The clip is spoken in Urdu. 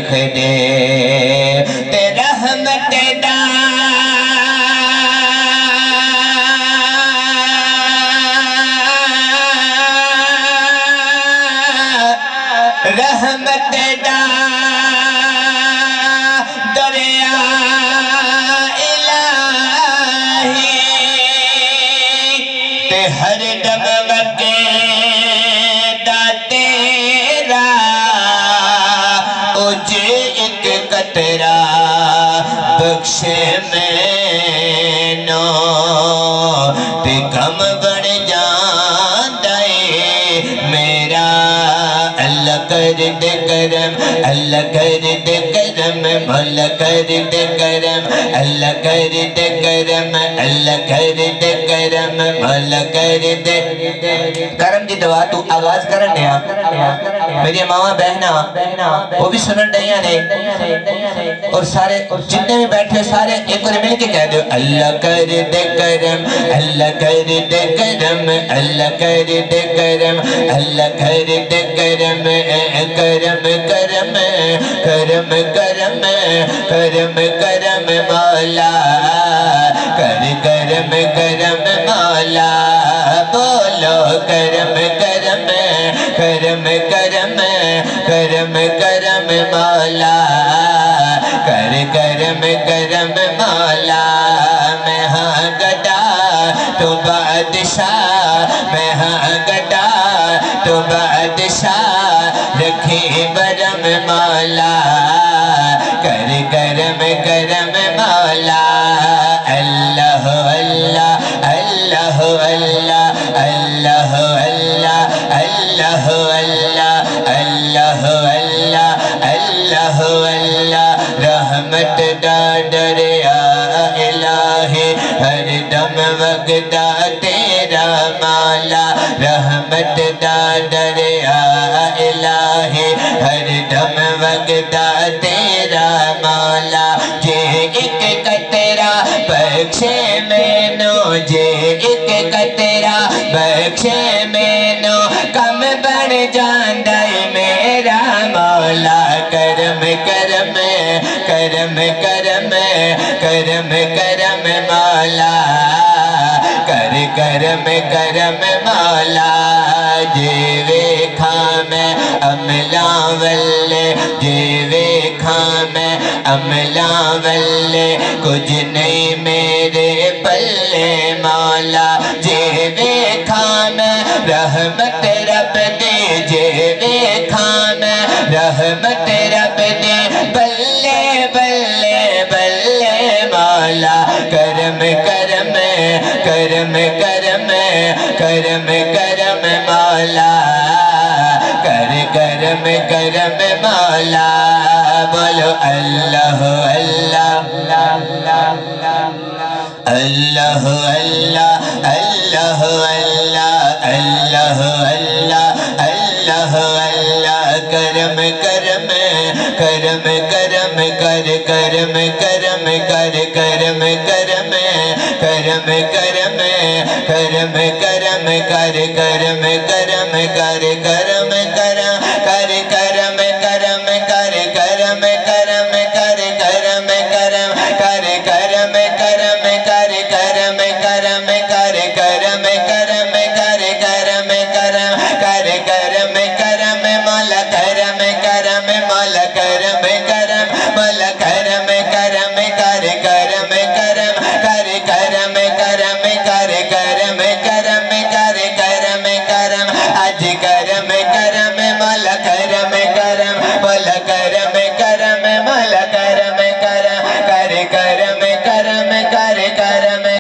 لکھ دے تے رحمت دا رحمت دا دریا الہی تے ہر دم وگے دا تیرا اجے ایک قطرہ بخشے مینوں تے کم بڑھ جاندا اے میرا اللہ کر دے کرم اللہ کر دے کرم مولا کر دے کرم اللہ کر دے کرم اللہ کر دے کرم مولا کر دے کرم دی دعا تو آغاز کرنے میری ماما بہنا وہ بھی سنن ڈیاں نے اور سارے جتنے بھی بیٹھے سارے ایک اور مل کے کہہ دو اللہ کر دے کرم اللہ کر دے کرم اللہ کر دے کرم اللہ کر دے کرم کرم کرم کرم کرم کرم کرم مولا کر کرم کرم مولا بولو کرم کرم کرم کرم کرم کرم مولا کر کرم کرم مولا میں ہاں گدا تو بادشاہ میں ہاں گدا تو بادشاہ رکھے برم مولا کر کرم کرم مولا اللہ اللہ اللہ اللہ اللہ اللہ اللہ اللہ اللہ اللہ اللہ اللہ رحمت دا دریا الہی ہر دم وگدا تیرا مولا رحمت دا دریا الہی ہر دم وگدا تیرا مولا جے ایک قطرہ بخشے مینوں جے ایک قطرہ بخشے مینوں کم بن جاندا اے میرا مولا کرم کرم کرم کرم کرم کرم مولا کر کرم کرم مولا جے ویکھاں میں عملاں ولے جے ویکھاں میں عملاں ولے کچھ نہیں میرے پلے مولا جے ویکھاں میں رحمت رب دے جے ویکھاں میں رحمت رب دے بلے بلے بلے مولا کرم کرم کرم کرم کرم کرم مولا کر کرم کرم مولا بولو اللہ اللہ اللہ اللہ اللہ اللہ اللہ اللہ اللہ کرم کرم کرم کرم کر کرم کرم کر کرم کرم کرم کرم کرم کرم کر کرم کرم کر کرم کرم کر کرم کرم کر کرم کرم کر کرم کرم کر کرم کرم کر کرم کرم کر کرم کرم کر کرم کرم کر کرم